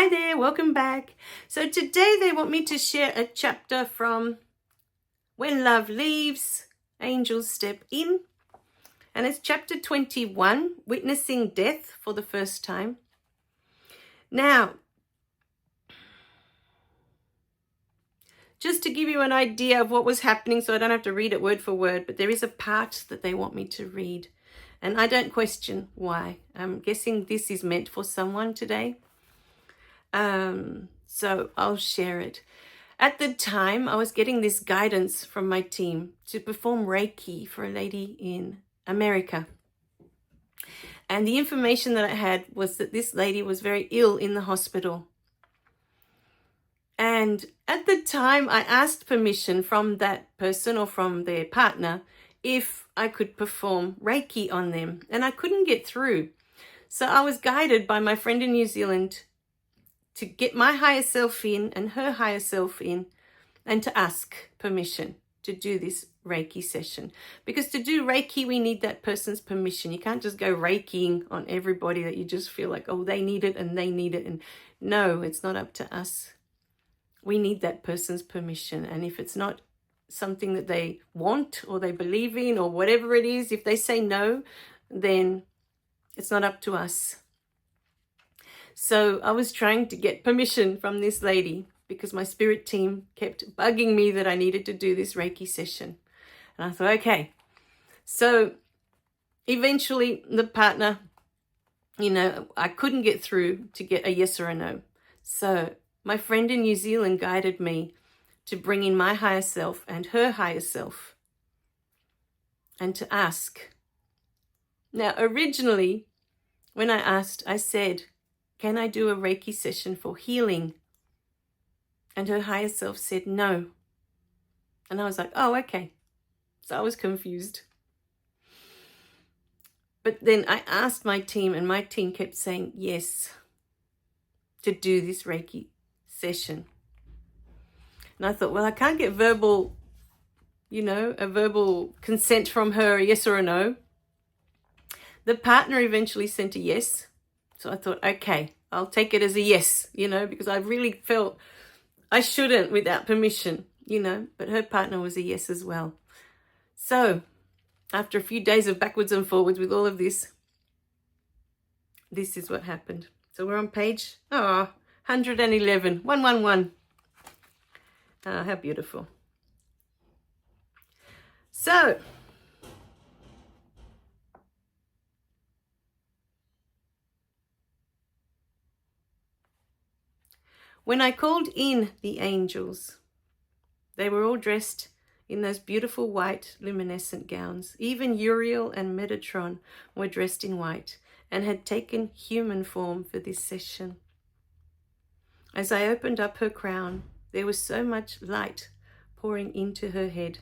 Hi there, welcome back. So today they want me to share a chapter from When Love Leaves, Angels Step In. And it's chapter 21, Witnessing Death for the First Time. Now, just to give you an idea of what was happening, so I don't have to read it word for word, but there is a part that they want me to read. And I don't question why. I'm guessing this is meant for someone today. So I'll share it. At the time, I was getting this guidance from my team to perform Reiki for a lady in America. And the information that I had was that this lady was very ill in the hospital. And at the time, I asked permission from that person or from their partner if I could perform Reiki on them. And I couldn't get through. So I was guided by my friend in New Zealand to get my higher self in and her higher self in and to ask permission to do this Reiki session. Because to do Reiki, we need that person's permission. You can't just go Reikiing on everybody that you just feel like, oh, they need it and they need it. And no, it's not up to us. We need that person's permission. And if it's not something that they want or they believe in or whatever it is, if they say no, then it's not up to us. So I was trying to get permission from this lady because my spirit team kept bugging me that I needed to do this Reiki session. And I thought, okay. So eventually the partner, I couldn't get through to get a yes or a no. So my friend in New Zealand guided me to bring in my higher self and her higher self and to ask. Now, originally, when I asked, I said, can I do a Reiki session for healing? And her higher self said no. And I was like, oh, okay. So I was confused. But then I asked my team and my team kept saying yes to do this Reiki session. And I thought, well, I can't get verbal, a verbal consent from her, a yes or a no. The partner eventually sent a yes. So I thought, okay, I'll take it as a yes, because I really felt I shouldn't without permission, but her partner was a yes as well. So after a few days of backwards and forwards with all of this, this is what happened. So we're on page 111, 111. Ah, how beautiful. So when I called in the angels, they were all dressed in those beautiful white luminescent gowns. Even Uriel and Metatron were dressed in white and had taken human form for this session. As I opened up her crown, there was so much light pouring into her head.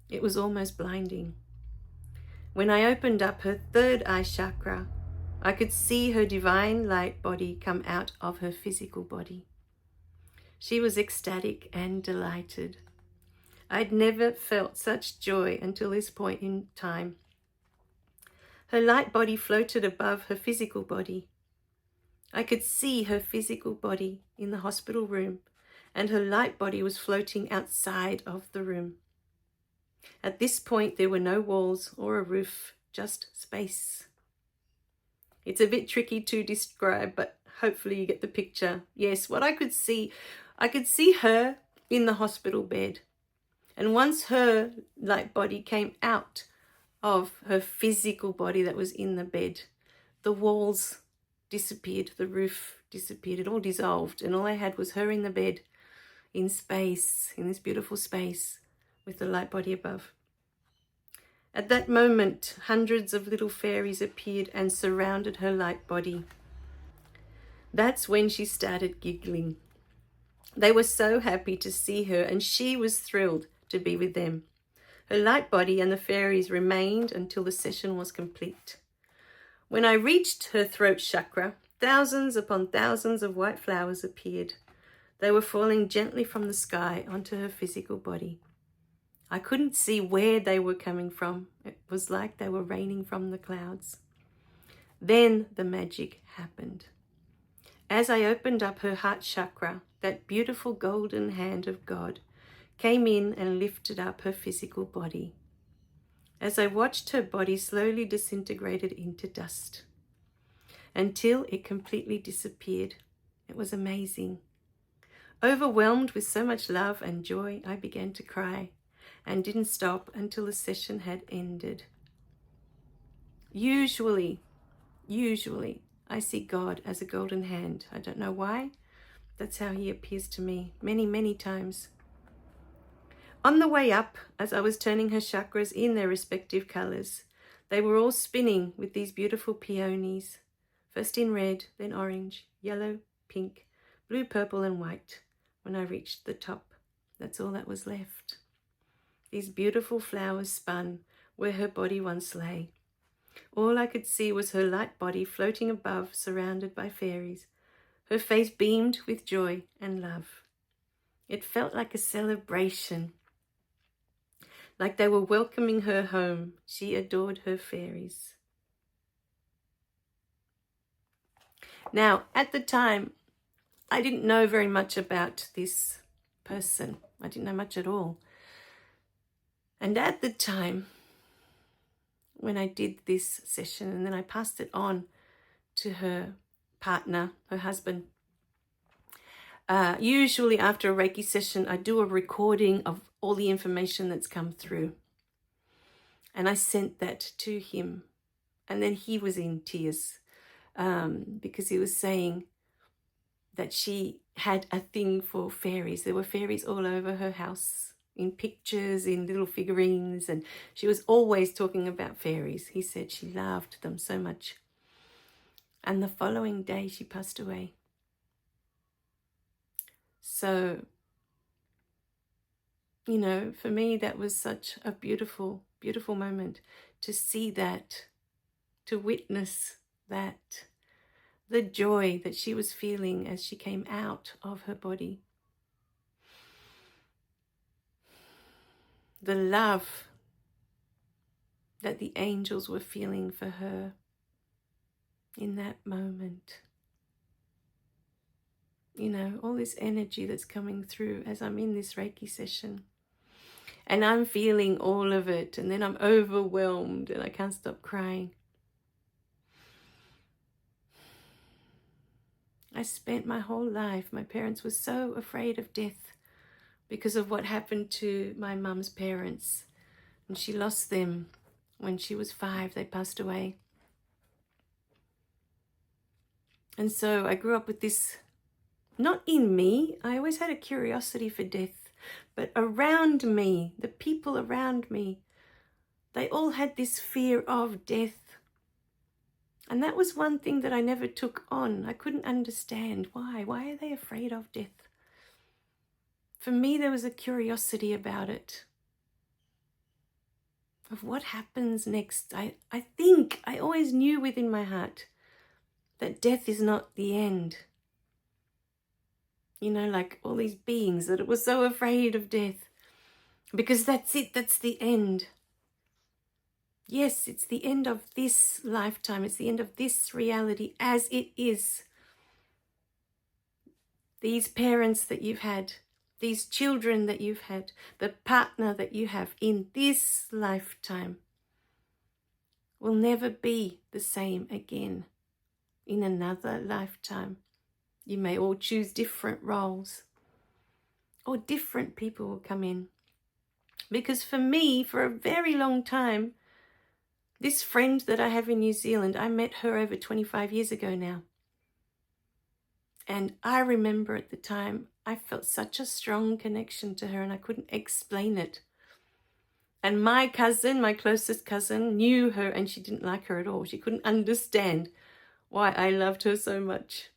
It was almost blinding. When I opened up her third eye chakra, I could see her divine light body come out of her physical body. She was ecstatic and delighted. I'd never felt such joy until this point in time. Her light body floated above her physical body. I could see her physical body in the hospital room, and her light body was floating outside of the room. At this point, there were no walls or a roof, just space. It's a bit tricky to describe, but hopefully you get the picture. Yes, what I could see her in the hospital bed. And once her light body came out of her physical body that was in the bed, the walls disappeared, the roof disappeared, it all dissolved. And all I had was her in the bed, in space, in this beautiful space with the light body above. At that moment, hundreds of little fairies appeared and surrounded her light body. That's when she started giggling. They were so happy to see her, and she was thrilled to be with them. Her light body and the fairies remained until the session was complete. When I reached her throat chakra, thousands upon thousands of white flowers appeared. They were falling gently from the sky onto her physical body. I couldn't see where they were coming from. It was like they were raining from the clouds. Then the magic happened. As I opened up her heart chakra, that beautiful golden hand of God came in and lifted up her physical body. As I watched her body slowly disintegrated into dust until it completely disappeared. It was amazing. Overwhelmed with so much love and joy, I began to cry and didn't stop until the session had ended. Usually, I see God as a golden hand. I don't know why. That's how he appears to me many, many times. On the way up, as I was turning her chakras in their respective colors, they were all spinning with these beautiful peonies, first in red, then orange, yellow, pink, blue, purple, and white. When I reached the top, that's all that was left. These beautiful flowers spun where her body once lay. All I could see was her light body floating above, surrounded by fairies. Her face beamed with joy and love. It felt like a celebration, like they were welcoming her home. She adored her fairies. Now, at the time, I didn't know very much about this person. I didn't know much at all. And at the time, when I did this session, and then I passed it on to her partner, her husband, usually after a Reiki session, I do a recording of all the information that's come through. And I sent that to him. And then he was in tears because he was saying that she had a thing for fairies. There were fairies all over her house, in pictures, in little figurines, and she was always talking about fairies. He said she loved them so much. And the following day she passed away. So, you know, for me that was such a beautiful, beautiful moment to see that, to witness that, the joy that she was feeling as she came out of her body. The love that the angels were feeling for her in that moment. You know, all this energy that's coming through as I'm in this Reiki session. And I'm feeling all of it, and then I'm overwhelmed and I can't stop crying. I spent my whole life, my parents were so afraid of death because of what happened to my mum's parents. And she lost them when she was 5, they passed away. And so I grew up with this, not in me, I always had a curiosity for death, but around me, the people around me, they all had this fear of death. And that was one thing that I never took on. I couldn't understand why. Why are they afraid of death? For me, there was a curiosity about it, of what happens next. I think I always knew within my heart that death is not the end. You know, like all these beings that were so afraid of death, because that's it, that's the end. Yes, it's the end of this lifetime. It's the end of this reality as it is. These parents that you've had, these children that you've had, the partner that you have in this lifetime will never be the same again in another lifetime. You may all choose different roles, or different people will come in. Because for me, for a very long time, this friend that I have in New Zealand, I met her over 25 years ago now. And I remember at the time, I felt such a strong connection to her and I couldn't explain it. And my cousin, my closest cousin, knew her and she didn't like her at all. She couldn't understand why I loved her so much.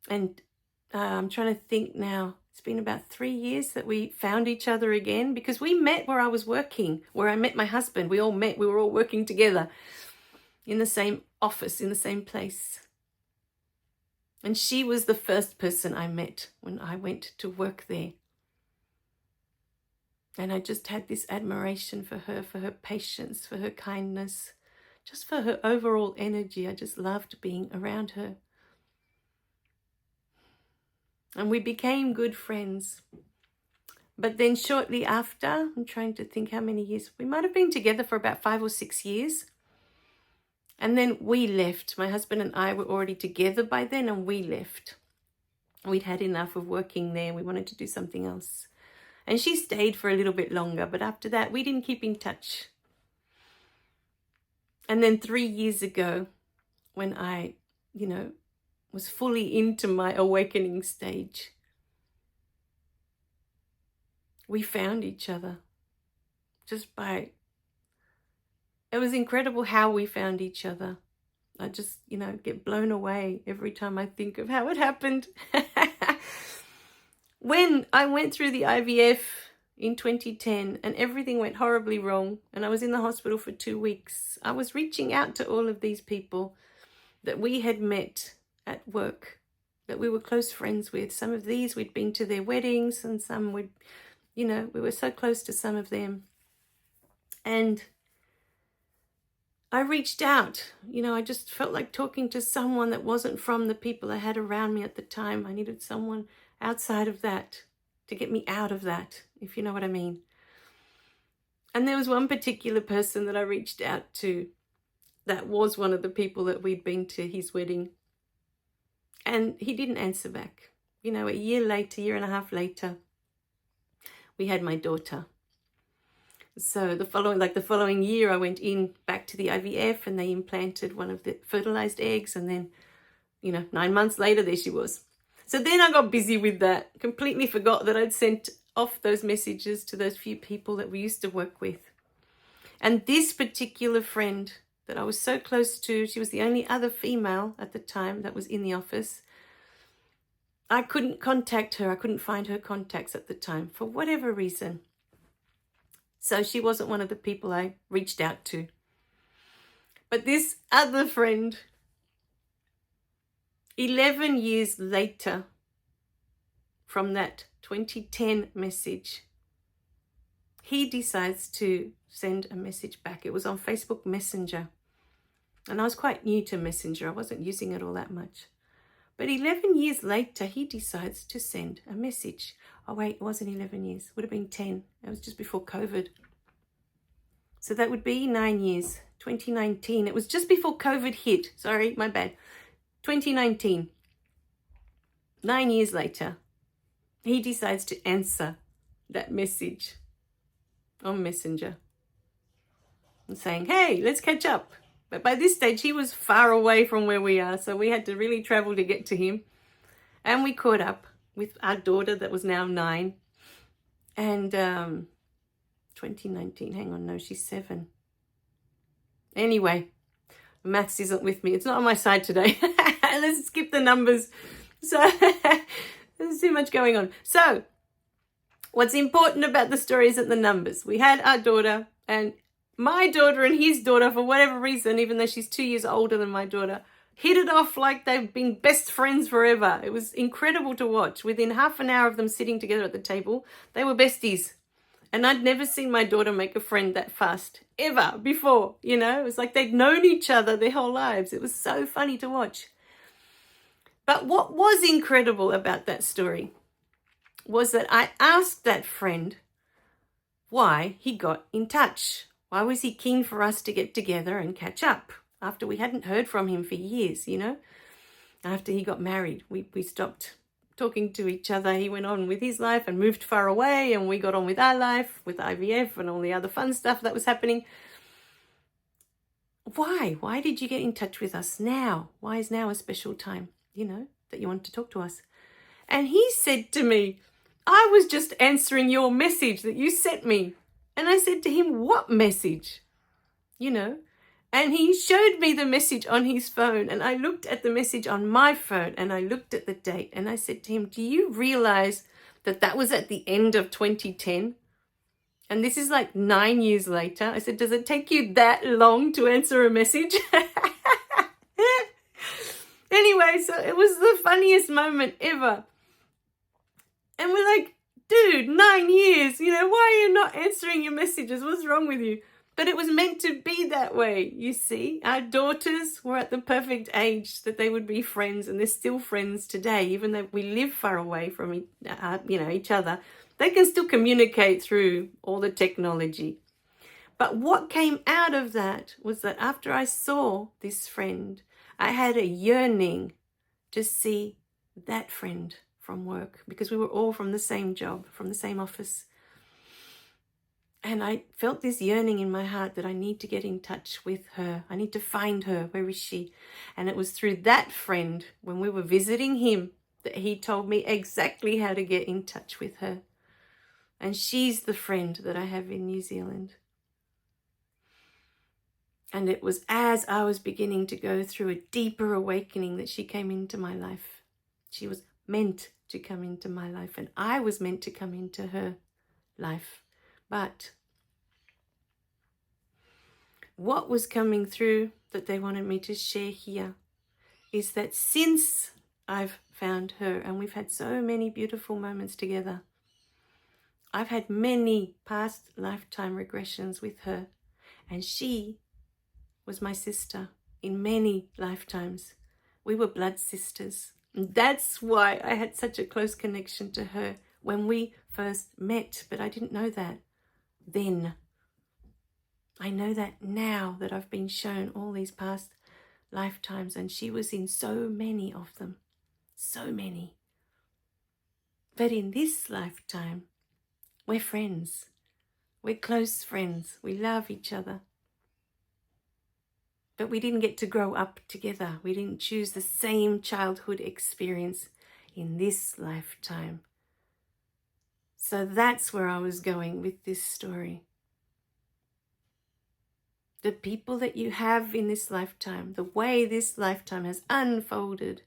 And I'm trying to think now. It's been about 3 years that we found each other again, because we met where I was working, where I met my husband. We all met. We were all working together in the same office, in the same place. And she was the first person I met when I went to work there. And I just had this admiration for her patience, for her kindness, just for her overall energy. I just loved being around her. And we became good friends. But then shortly after, I'm trying to think how many years, we might have been together for about 5 or 6 years. And then we left. My husband and I were already together by then, and we left. We'd had enough of working there. We wanted to do something else. And she stayed for a little bit longer, but after that, we didn't keep in touch. And then 3 years ago, when I, was fully into my awakening stage, we found each other it was incredible how we found each other. I just, get blown away every time I think of how it happened. When I went through the IVF in 2010 and everything went horribly wrong and I was in the hospital for 2 weeks, I was reaching out to all of these people that we had met at work, that we were close friends with. Some of these we'd been to their weddings, and some we were so close to some of them. And I reached out, I just felt like talking to someone that wasn't from the people I had around me at the time. I needed someone outside of that to get me out of that, if you know what I mean. And there was one particular person that I reached out to that was one of the people that we'd been to his wedding. And he didn't answer back. A year and a half later, we had my daughter. So the following year, I went back to the IVF, and they implanted one of the fertilized eggs. And then, 9 months later, there she was. So then I got busy with that. Completely forgot that I'd sent off those messages to those few people that we used to work with. And this particular friend that I was so close to, she was the only other female at the time that was in the office. I couldn't contact her. I couldn't find her contacts at the time for whatever reason. So she wasn't one of the people I reached out to. But this other friend, 11 years later from that 2010 message, he decides to send a message back. It was on Facebook Messenger. And I was quite new to Messenger. I wasn't using it all that much. But 11 years later, he decides to send a message. Oh, wait, it wasn't 11 years. It would have been 10. It was just before COVID. So that would be 9 years. 2019. It was just before COVID hit. Sorry, my bad. 2019. 9 years later, he decides to answer that message on Messenger and saying, hey, let's catch up. But by this stage, he was far away from where we are, so we had to really travel to get to him. And we caught up with our daughter that was now 9. And 2019, hang on, no, she's 7. Anyway, maths isn't with me. It's not on my side today. Let's skip the numbers. So there's too much going on. So what's important about the story isn't the numbers. We had our daughter, and my daughter and his daughter, for whatever reason, even though she's 2 years older than my daughter, hit it off like they've been best friends forever. It was incredible to watch. Within half an hour of them sitting together at the table, they were besties. And I'd never seen my daughter make a friend that fast, ever, before. It was like they'd known each other their whole lives. It was so funny to watch. But what was incredible about that story was that I asked that friend why he got in touch. Why was he keen for us to get together and catch up after we hadn't heard from him for years, After he got married, we stopped talking to each other. He went on with his life and moved far away, and we got on with our life, with IVF and all the other fun stuff that was happening. Why? Why did you get in touch with us now? Why is now a special time, that you want to talk to us? And he said to me, I was just answering your message that you sent me. And I said to him, what message? And he showed me the message on his phone, and I looked at the message on my phone, and I looked at the date, and I said to him, do you realize that that was at the end of 2010? And this is like 9 years later. I said, does it take you that long to answer a message? Anyway, so it was the funniest moment ever. And we're like, dude, 9 years, why are you not answering your messages? What's wrong with you? But it was meant to be that way, you see. Our daughters were at the perfect age that they would be friends, and they're still friends today, even though we live far away from each other. They can still communicate through all the technology. But what came out of that was that after I saw this friend, I had a yearning to see that friend from work, because we were all from the same job, from the same office. And I felt this yearning in my heart that I need to get in touch with her. I need to find her. Where is she? And it was through that friend, when we were visiting him, that he told me exactly how to get in touch with her. And she's the friend that I have in New Zealand. And it was as I was beginning to go through a deeper awakening that she came into my life. She was meant to come into my life, and I was meant to come into her life. But what was coming through that they wanted me to share here is that since I've found her, and we've had so many beautiful moments together, I've had many past lifetime regressions with her, and she was my sister in many lifetimes. We were blood sisters. And that's why I had such a close connection to her when we first met, but I didn't know that then. I know that now, that I've been shown all these past lifetimes, and she was in so many of them, so many. But in this lifetime, we're friends. We're close friends. We love each other. But we didn't get to grow up together. We didn't choose the same childhood experience in this lifetime. So that's where I was going with this story. The people that you have in this lifetime, the way this lifetime has unfolded,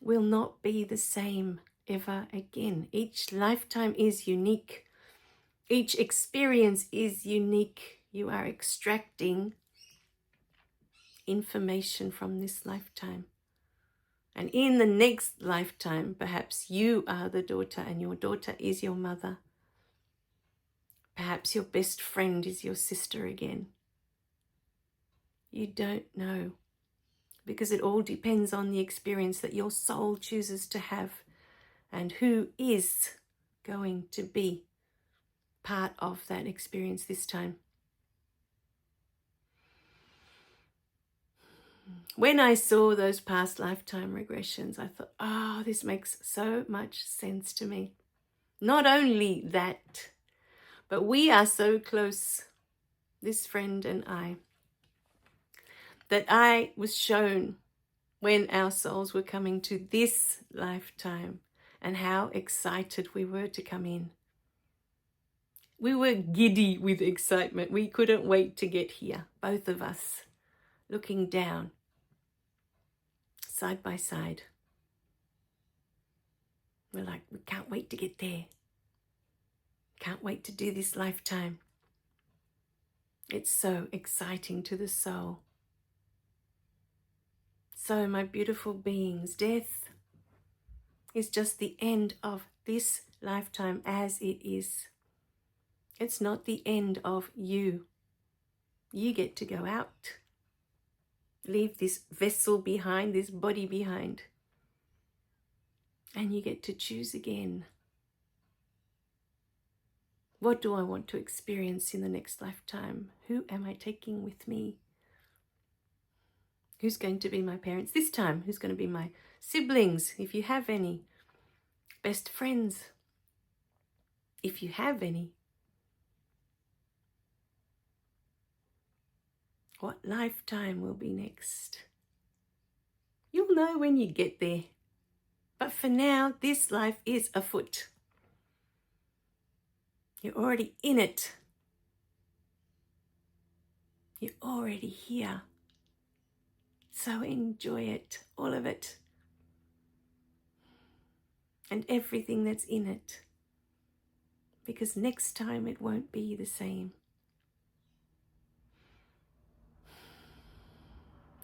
will not be the same ever again. Each lifetime is unique. Each experience is unique. You are extracting information from this lifetime. And in the next lifetime, perhaps you are the daughter and your daughter is your mother. Perhaps your best friend is your sister again. You don't know, because it all depends on the experience that your soul chooses to have and who is going to be part of that experience this time. When I saw those past lifetime regressions, I thought, oh, this makes so much sense to me. Not only that, but we are so close, this friend and I, that I was shown when our souls were coming to this lifetime and how excited we were to come in. We were giddy with excitement. We couldn't wait to get here, both of us, looking down, side by side. We're like, we can't wait to get there. Can't wait to do this lifetime. It's so exciting to the soul. So, my beautiful beings, death is just the end of this lifetime as it is. It's not the end of you. You get to go out. Leave this vessel behind, this body behind. And you get to choose again. What do I want to experience in the next lifetime? Who am I taking with me? Who's going to be my parents this time? Who's going to be my siblings, if you have any? Best friends, if you have any? What lifetime will be next? You'll know when you get there. But for now, this life is afoot. You're already in it. You're already here. So enjoy it, all of it. And everything that's in it. Because next time it won't be the same.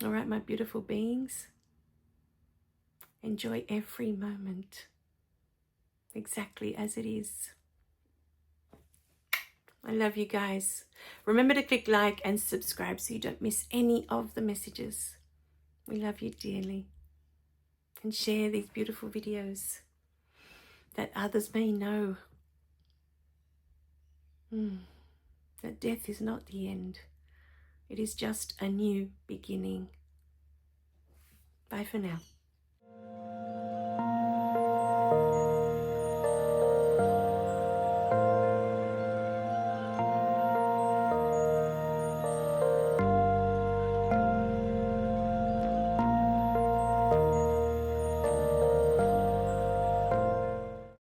All right, my beautiful beings. Enjoy every moment exactly as it is. I love you guys. Remember to click like and subscribe so you don't miss any of the messages. We love you dearly. And share these beautiful videos that others may know that death is not the end. It is just a new beginning. Bye for now.